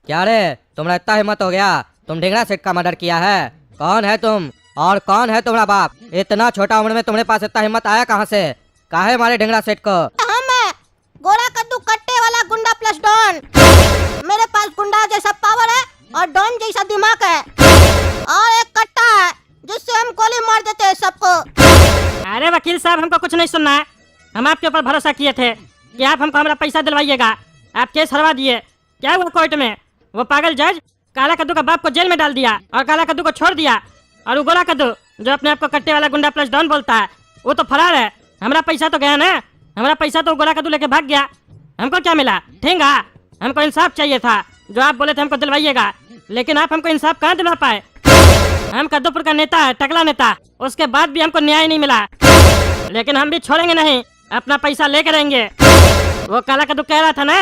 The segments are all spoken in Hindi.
क्या रे, तुम्हारा इतना हिम्मत हो गया? तुम ढिंगरा सेठ का मर्डर किया है? कौन है तुम और कौन है तुम्हारा बाप? इतना छोटा उम्र में तुम्हारे पास इतना हिम्मत आया कहाँ से? काहे मारे ढिंगरा सेठ को? मैं गोरा कद्दू कट्टे वाला गुंडा प्लस डॉन। मेरे पास गुंडा जैसा पावर है और डॉन जैसा दिमाग है और एक कट्टा है जिससे हम गोली मार देते हैं सबको। अरे वकील साहब, हमको कुछ नहीं सुनना है। हम आपके ऊपर भरोसा किए थे कि आप हमको हमारा पैसा दिलवाइएगा। आप केस हरवा दिए। क्या हुआ कोर्ट में? वो पागल जज काला कद्दू का बाप को जेल में डाल दिया और काला कद्दू को छोड़ दिया। और वो गोरा कद्दू जो अपने आप को कट्टे वाला गुंडा प्लस डॉन बोलता है, वो तो फरार है। हमारा पैसा तो गया ना। हमारा पैसा तो गोरा कद्दू लेके भाग गया। हमको क्या मिला? ठेंगा। हमको इंसाफ चाहिए था जो आप बोले थे हमको दिलवाइएगा, लेकिन आप हमको इंसाफ कहाँ दिलवा पाए? हम कद्दूपुर का नेता है, टकला नेता, उसके बाद भी हमको न्याय नहीं मिला। लेकिन हम भी छोड़ेंगे नहीं, अपना पैसा लेकर रहेंगे। वो काला कद्दू कह रहा था ना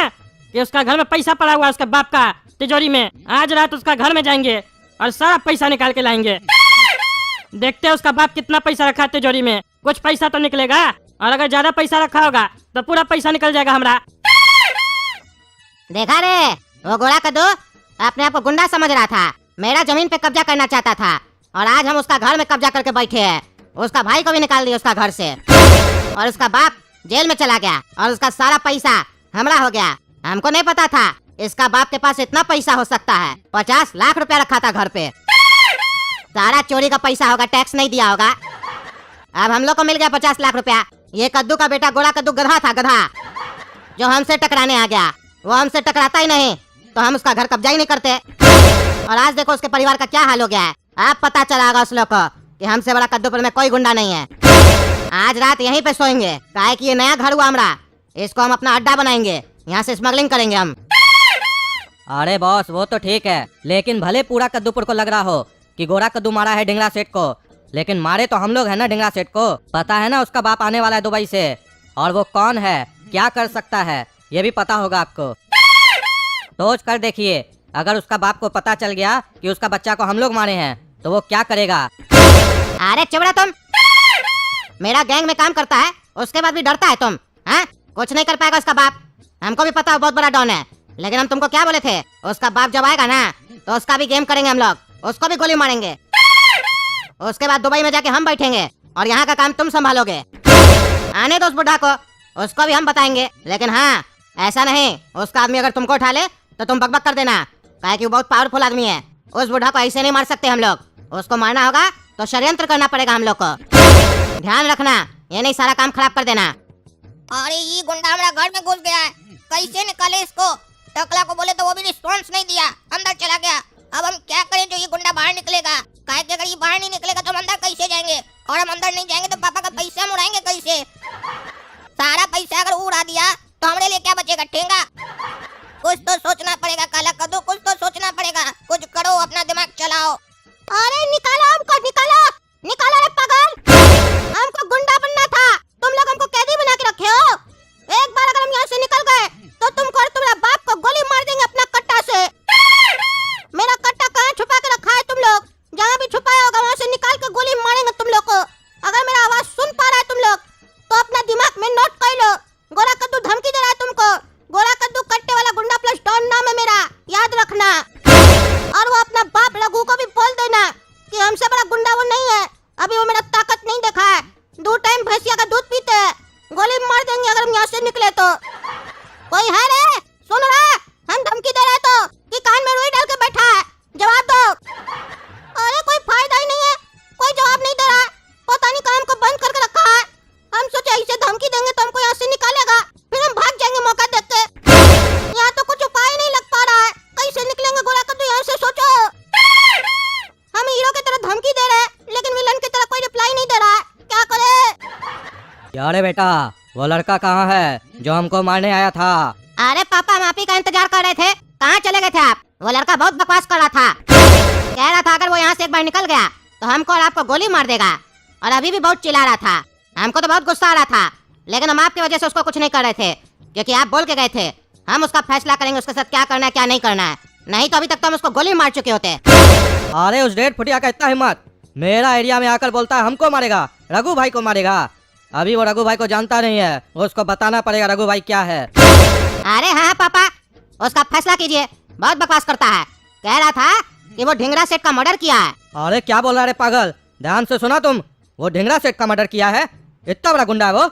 कि उसका घर में पैसा पड़ा हुआ है उसके बाप का तिजोरी में। आज रात उसका घर में जाएंगे और सारा पैसा निकाल के लाएंगे। देखते हैं उसका बाप कितना पैसा रखा है तिजोरी में। कुछ पैसा तो निकलेगा, और अगर ज्यादा पैसा रखा होगा तो पूरा पैसा निकल जाएगा हमारा। देखा रे, वो गोरा कद्दू अपने आप को गुंडा समझ रहा था, मेरा जमीन पे कब्जा करना चाहता था, और आज हम उसका घर में कब्जा करके बैठे हैं। उसका भाई को भी निकाल दिया उसका घर से, और उसका बाप जेल में चला गया, और उसका सारा पैसा हमरा हो गया। हमको नहीं पता था इसका बाप के पास इतना पैसा हो सकता है। 50 लाख रुपया रखा था घर पे। सारा चोरी का पैसा होगा, टैक्स नहीं दिया होगा। अब हम लोग को मिल गया 50 लाख रुपया। ये कद्दू का बेटा गोरा कद्दू गधा था, गधा, जो हमसे टकराने आ गया। वो हमसे टकराता ही नहीं तो हम उसका घर कब्जा ही नहीं करते। और आज देखो उसके परिवार का क्या हाल हो गया है। अब पता चला होगा उस लोग को कि हमसे बड़ा कद्दूपुर में कोई गुंडा नहीं है। आज रात यहीं पे सोएंगे, काहे कि ये नया घर हुआ हमारा। इसको हम अपना अड्डा बनाएंगे, यहाँ से स्मगलिंग करेंगे हम। अरे बॉस, वो तो ठीक है, लेकिन भले पूरा कद्दूपुर को लग रहा हो कि गोरा कद्दू मारा है ढिंगरा सेठ को, लेकिन मारे तो हम लोग है ना ढिंगरा सेठ को। पता है ना उसका बाप आने वाला है दुबई से, और वो कौन है, क्या कर सकता है, ये भी पता होगा आपको। सोच कर देखिए, अगर उसका बाप को पता चल गया कि उसका बच्चा को हम लोग मारे हैं तो वो क्या करेगा? अरे चिबड़ा, तुम मेरा गैंग में काम करता है, उसके बाद भी डरता है तुम? हाँ, कुछ नहीं कर पाएगा उसका बाप। हमको भी पता है बहुत बड़ा डॉन है, लेकिन हम तुमको क्या बोले थे, उसका बाप जब आएगा ना तो उसका भी गेम करेंगे हम लोग, उसको भी गोली मारेंगे। उसके बाद दुबई में जाके हम बैठेंगे और यहाँ का काम तुम संभालोगे। आने दो उस बुढ़ा को, उसको भी हम बताएंगे। लेकिन हाँ, ऐसा नहीं उसका आदमी अगर तुमको उठा ले तो तुम बकबक कर देना, काहे कि वो बहुत पावरफुल आदमी है। उस बुढ़ा को ऐसे नहीं मार सकते हम लोग। उसको मारना होगा तो षड्यंत्र करना पड़ेगा हम लोग को। ध्यान रखना, ये नहीं सारा काम खराब कर देना। अरे ये गुंडा हमारा घर में घुस गया है, कैसे निकाले इसको? टकला को बोले तो वो भी रिस्पॉन्स नहीं दिया, अंदर चला गया। अब हम क्या करें जो ये गुंडा बाहर निकलेगा? काहे कि अगर ये बाहर नहीं निकलेगा तो हम अंदर कैसे जाएंगे? और हम अंदर नहीं जाएंगे तो पापा का पैसा हम उड़ाएंगे कैसे? सारा पैसा अगर उड़ा दिया तो हमारे लिए क्या बचेगा? ठेंगा। कुछ तो सोचना पड़ेगा काला कद्दू, कुछ तो सोचना पड़ेगा। कुछ करो, अपना दिमाग चलाओ। अरे निकालो हमको, निकालो निकालो रे पागल। हमको गुंडा बनना था, तुम लोग हमको कैदी बना के रखे हो। एक बार अगर हम यहाँ से निकल गए तो तुमको और तुम्हारे बाप को गोली मार देंगे अपना कट्टा से। मेरा कट्टा कहाँ छुपा के रखा है तुम लोग? जहाँ भी छुपाया होगा वहाँ से निकाल के गोली मारेंगे तुम लोग को। अगर मेरा आवाज सुन पा रहा है तुम लोग तो अपना दिमाग में नोट कर लो। गोरा कद्दू धमकी दे रहा है तुमको। गोरा कद्दू कट्टे वाला गुंडा प्लस डॉन नाम है मेरा, याद रखना। और वो अपना बाप रघु को भी बोल देना कि हमसे बड़ा गुंडा वो नहीं है। अभी वो मेरा ताकत नहीं देखा है, 2 टाइम भैंसिया का दूध पीते हैं। गोली मार देंगे अगर हम यहाँ से निकले तो। कोई है रे? सुन रहा? हम धमकी दे रहे तो कि कान में रुई डाल के बैठा है, जवाब दो। अरे कोई फायदा ही नहीं है, कोई जवाब नहीं दे रहा है। पता नहीं काम को बंद करके रखा है। हम सोचे ऐसे धमकी देंगे तो हमको यहाँ से निकालेगा, फिर हम भाग जाएंगे मौका देख के। यहाँ तो कुछ उपाय नहीं लग पा रहा है, कैसे निकलेंगे गोरा कद्दू यहाँ से? सोचो। हम हीरो की तरह धमकी दे रहे हैं लेकिन विलन की तरह कोई रिप्लाई नहीं दे रहा है, क्या करे? क्या रे बेटा, वो लड़का कहाँ है जो हमको मारने आया था? अरे पापा, हम आप ही का इंतजार कर रहे थे। कहाँ चले गए थे आप? वो लड़का बहुत बकवास कर रहा था, कह रहा था अगर वो यहाँ से एक बार निकल गया तो हमको और आपको गोली मार देगा। और अभी भी बहुत चिल्ला रहा था। हमको तो बहुत गुस्सा आ रहा था, लेकिन हम आपकी वजह से उसको कुछ नहीं कर रहे थे, क्योंकि आप बोल के गए थे हम उसका फैसला करेंगे उसके साथ क्या करना है क्या नहीं करना है। नहीं तो अभी तक तो हम उसको गोली मार चुके होते। अरे उस डेढ़ फुटिया का इतना हिम्मत, मेरा एरिया में आकर बोलता है हमको मारेगा, रघु भाई को मारेगा। अभी वो रघु भाई को जानता नहीं है, उसको बताना पड़ेगा रघु भाई क्या है। अरे हाँ पापा, उसका फैसला कीजिए, बहुत बकवास करता है। कह रहा था कि वो ढिंगरा सेठ का मर्डर किया है। अरे क्या बोल रहा है रे पागल, ध्यान से सुना तुम। वो ढिंगरा सेठ का मर्डर किया है? इतना बड़ा गुंडा है वो?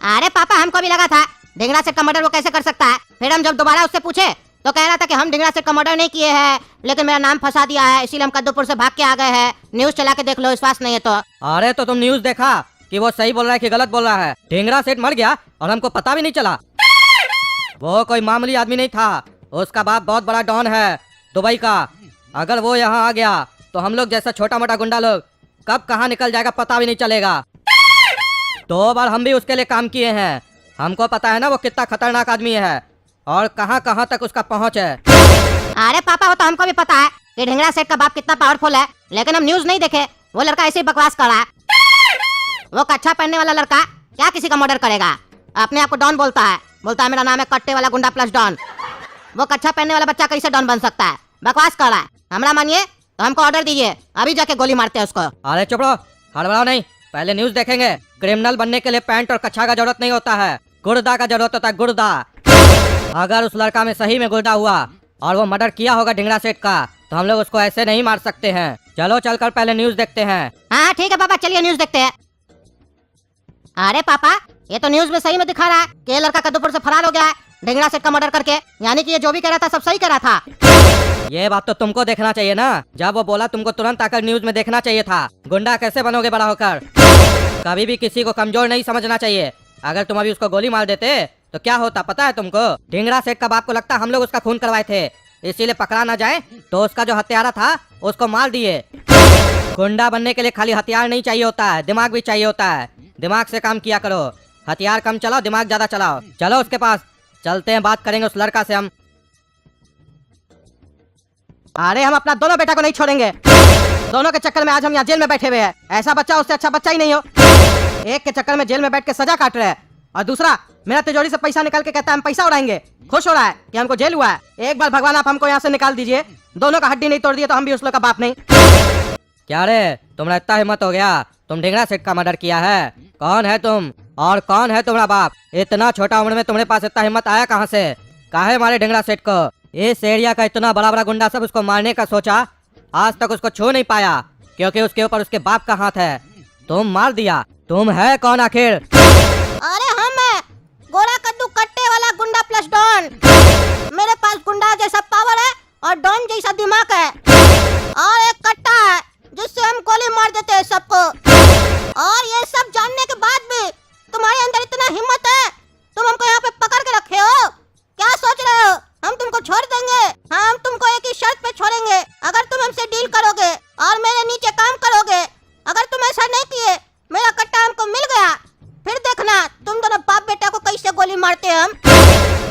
अरे पापा हमको भी लगा था ढिंगरा सेठ का मर्डर वो कैसे कर सकता है। फिर हम जब दोबारा उससे पूछे तो कह रहा था कि हम ढिंगरा सेठ का मर्डर नहीं किए हैं, लेकिन मेरा नाम फंसा दिया है, इसीलिए हम कद्दूपुर से भाग के आ गए हैं। न्यूज चला के देख लो, विश्वास नहीं है तो। अरे तो तुम न्यूज देखा कि वो सही बोल रहा है कि गलत बोल रहा है? ढिंगरा सेठ मर गया और हमको पता भी नहीं चला। वो कोई मामूली आदमी नहीं था, उसका बाप बहुत बड़ा डॉन है दुबई का। अगर वो यहाँ आ गया तो हम लोग जैसा छोटा मोटा गुंडा लोग कब कहाँ निकल जाएगा पता भी नहीं चलेगा। 2 बार हम भी उसके लिए काम किए हैं, हमको पता है ना वो कितना खतरनाक आदमी है और कहाँ कहाँ तक उसका पहुँच है। अरे पापा वो तो हमको भी पता है कि ढिंगरा सेठ का बाप कितना पावरफुल है, लेकिन हम न्यूज नहीं देखे। वो लड़का ऐसे ही बकवास कर रहा है। वो कच्छा पहनने वाला लड़का क्या किसी का मर्डर करेगा? अपने आप को डॉन बोलता है मेरा नाम है कट्टे वाला गुंडा प्लस डॉन। वो कच्छा पहनने वाला बच्चा कैसे डॉन बन सकता है? बकवास कर रहा है। हमरा मानिए तो हमको ऑर्डर दीजिए, अभी जाके गोली मारते हैं उसको। अरे चुप रहो, हड़बड़ाओ नहीं, पहले न्यूज देखेंगे। क्रिमिनल बनने के लिए पैंट और कच्छा का जरूरत नहीं होता है, गुर्दा का जरूरत होता है, गुर्दा। अगर उस लड़का में सही में गुर्दा हुआ और वो मर्डर किया होगा ढिंगरा सेठ का, तो हम लोग उसको ऐसे नहीं मार सकते हैं। चलो चलकर पहले न्यूज देखते हैं। हाँ ठीक है पापा, चलिए न्यूज देखते हैं। अरे पापा ये तो न्यूज में सही में दिखा रहा है कि ये लड़का कद्दूपुर से फरार हो गया है ढिंगरा सेठ का मर्डर करके। यानी कि ये जो भी कह रहा था सब सही कह रहा था। ये बात तो तुमको देखना चाहिए ना, जब वो बोला तुमको तुरंत आकर न्यूज में देखना चाहिए था। गुंडा कैसे बनोगे बड़ा होकर? कभी भी किसी को कमजोर नहीं समझना चाहिए। अगर तुम अभी उसको गोली मार देते तो क्या होता पता है तुमको? ढिंगरा सेठ का बाप को लगता हम लोग उसका खून करवाए थे, इसीलिए पकड़ा ना जाए तो उसका जो हत्यारा था उसको मार दिए। गुंडा बनने के लिए खाली हथियार नहीं चाहिए होता है, दिमाग भी चाहिए होता है। दिमाग से काम किया करो, हथियार कम चलाओ, दिमाग ज्यादा चलाओ। चलो उसके पास चलते हैं, बात करेंगे उस लड़का से हम। अरे हम अपना दोनों बेटा को नहीं छोड़ेंगे। दोनों के चक्कर में आज हम यहाँ जेल में बैठे हुए हैं। ऐसा बच्चा उससे अच्छा बच्चा ही नहीं हो। एक के चक्कर में जेल में बैठ के सजा काट रहे हैं और दूसरा मेरा तिजोरी से पैसा निकाल के कहता है हम पैसा उड़ाएंगे। खुश हो रहा है कि हमको जेल हुआ है। एक बार भगवान आप हमको यहाँ से निकाल दीजिए। दोनों का हड्डी नहीं तोड़ दिए तो हम भी उस लोग का बाप नहीं। क्या रे, तुम्हारा इतना हिम्मत हो गया? तुम ढिंगरा सेठ का मर्डर किया है? कौन है तुम और कौन है तुम्हारा बाप? इतना छोटा उम्र में तुम्हारे पास इतना हिम्मत आया कहाँ से? काहे मारे ढिंगरा सेठ को? इस एरिया का इतना बड़ा बड़ा गुंडा सब उसको मारने का सोचा, आज तक उसको छू नहीं पाया क्योंकि उसके ऊपर उसके बाप का हाथ है। तुम मार दिया। तुम है कौन आखिर? अरे हम है गोरा कद्दू कट्टे वाला गुंडा प्लस डॉन। मेरे पास गुंडा जैसा पावर है और डॉन जैसा दिमाग है और एक कट्टा है जिससे हम गोली मार देते हैं सबको। और ये सब जानने के बाद भी तुम्हारे अंदर इतना हिम्मत है, तुम हमको यहाँ पे पकड़ के रखे हो। क्या सोच रहे हो हम तुमको छोड़ देंगे? हम तुमको एक ही शर्त पे छोड़ेंगे, अगर तुम हमसे डील करोगे और मेरे नीचे काम करोगे। अगर तुम ऐसा नहीं किए, मेरा कट्टा हमको मिल गया, फिर देखना तुम दोनों बाप बेटा को कैसे गोली मारते हैं हम।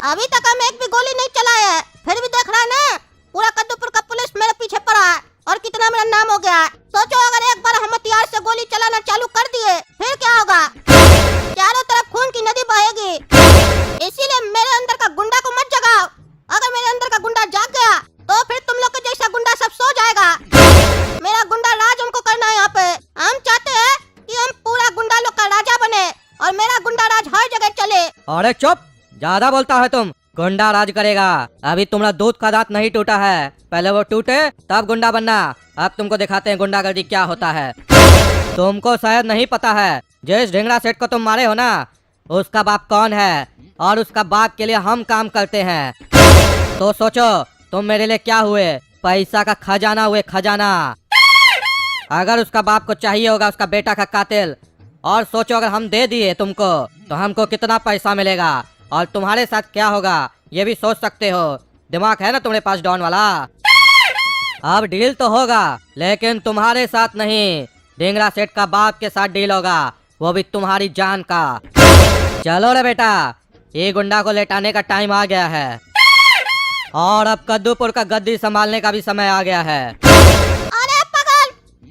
अभी तक हम एक भी गोली नहीं चलाए है, फिर भी देख रहा है ना पूरा कद्दूपुर का पुलिस मेरे पीछे पड़ा है और कितना मेरा नाम हो गया है। सोचो अगर एक बार हम हथियार से गोली चलाना चालू कर दिए फिर क्या होगा? चारों तरफ खून की नदी बहेगी। इसीलिए मेरे अंदर का गुंडा को मत जगाओ। अगर मेरे अंदर का गुंडा जाग गया तो फिर तुम लोग के जैसा गुंडा सब सो जाएगा। मेरा गुंडा राज हमको करना है यहाँ पे। हम चाहते हैं कि हम पूरा गुंडा लोग का राजा बने और मेरा गुंडा राज हर जगह चले। अरे चुप, ज्यादा बोलता है तुम। गुंडा राज करेगा? अभी तुम्हारा दूध का दांत नहीं टूटा है, पहले वो टूटे तब गुंडा बनना। अब तुमको दिखाते हैं गुंडागर्दी क्या होता है। तुमको शायद नहीं पता है जिस ढिंगरा सेठ को तुम मारे हो ना, उसका बाप कौन है और उसका बाप के लिए हम काम करते हैं। तो सोचो तुम मेरे लिए क्या हुए? पैसा का खजाना हुए, खजाना। अगर उसका बाप को चाहिए होगा उसका बेटा का कातिल, और सोचो अगर हम दे दिए तुमको तो हमको कितना पैसा मिलेगा और तुम्हारे साथ क्या होगा ये भी सोच सकते हो। दिमाग है ना तुम्हारे पास डॉन वाला? अब डील तो होगा लेकिन तुम्हारे साथ नहीं, ढिंगरा सेठ का बाप के साथ डील होगा, वो भी तुम्हारी जान का। चलो रे बेटा, ये गुंडा को लेटाने का टाइम आ गया है और अब कद्दूपुर का गद्दी संभालने का भी समय आ गया है। अरे पागल,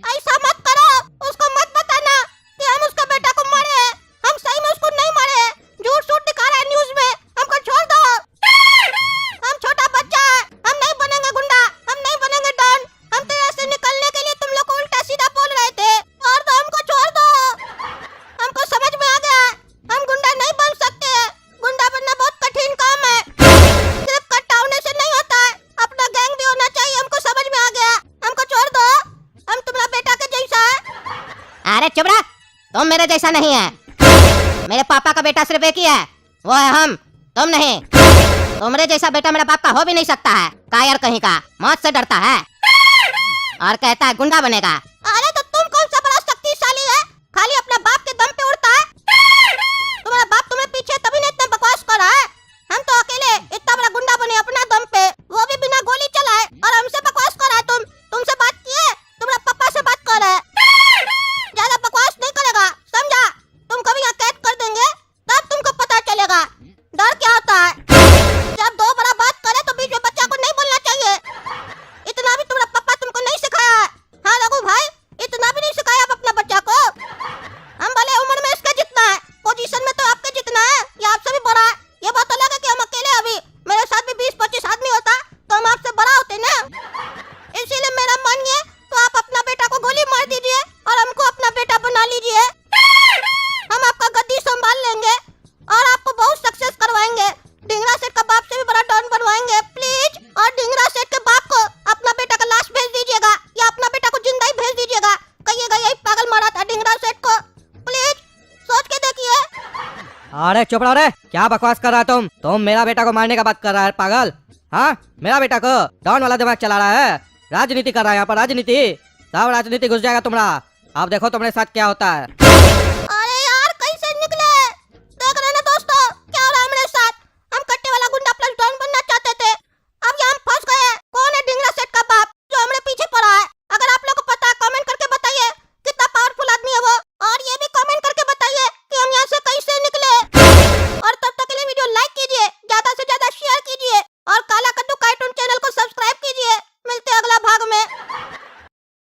ऐसा मत करो। उसको मत बताना कि हम उसका बेटा को मारे हैं। हम सही में उसको नहीं मारे हैं, झूठ सूट दिखा रहा है न्यूज में। हमको छोड़ दो। हम छोटा बच्चा है, हम नहीं बनेंगे गुंडा, हम नहीं बनेंगे डॉन। हम तेरे से निकलने के लिए तुम लोग को उल्टा सीधा बोल रहे थे और तो हमको छोड़ दो। हमको समझ में आ गया हम गुंडा नहीं बन सकते हैं। गुंडा बनना बहुत कठिन काम है, सिर्फ कट्टा होने से नहीं होता। तुम मेरे जैसा नहीं है। मेरे पापा का बेटा सिर्फ एक ही है, वो है हम, तुम नहीं। तुम्हारे जैसा बेटा मेरा बाप का हो भी नहीं सकता है। कायर कहीं का, मौत से डरता है और कहता है गुंडा बनेगा। अरे तो तुम कौन सा बड़ा शक्तिशाली है, खाली अपने बाप के दम पे उड़ता है। तुम्हारा बाप तुम्हें पीछे तभी नहीं इतना बकवास कर रहा है। हम तो अकेले इतना बड़ा गुंडा बने अपना दम पे, वो भी बिना गोली चलाए, और हमसे बकवास कर रहा है। तुमसे बात किए, तुम्हारा पापा से बात कर रहा है। ज्यादा बकवास नहीं करेगा, समझा? तुमको भी यहाँ कैद कर देंगे, तब तुमको पता चलेगा डर क्या होता है। जब दो बड़ा बात करे तो बीच में बच्चा को नहीं बोलना चाहिए। इतना भी तुम्हारा पापा तुमको नहीं सिखाया है। हाँ रघु भाई, इतना भी नहीं सिखाया आप अपना बच्चा को। हम भले उम्र में इसके जितना है, पोजीशन में तो आपके जितना है या आपसे भी बड़ा है। ये बात अलग है कि हम अकेले, अभी मेरे साथ भी 20-25 आदमी होता तो हम आपसे बड़ा होते ना। इसीलिए मेरा मानिए तो आप अपना बेटा को गोली मार दीजिए और हमको अपना बेटा बना लीजिए। हम आपका गद्दी संभाल लेंगे और आपको बहुत सक्सेस करवाएंगे। ढिंगरा सेठ का बाप से भी बड़ा डॉन बनवाएंगे प्लीज। और ढिंगरा सेठ के बाप को अपना बेटा का लाश भेज दीजिएगा या अपना बेटा को जिंदा ही भेज दीजिएगा। कहिएगा यही पागल मारा था ढिंगरा सेठ को। प्लीज सोच के देखिए। अरे चुप रहो रे, क्या बकवास कर रहा है तुम मेरा बेटा को मारने का बात कर रहा है पागल। हाँ, मेरा बेटा को डॉन वाला दिमाग चला रहा है, राजनीति कर रहा है यहाँ पर, राजनीति। सब राजनीति घुस जाएगा तुम्हारा। अब देखो तुम्हारे साथ क्या होता है।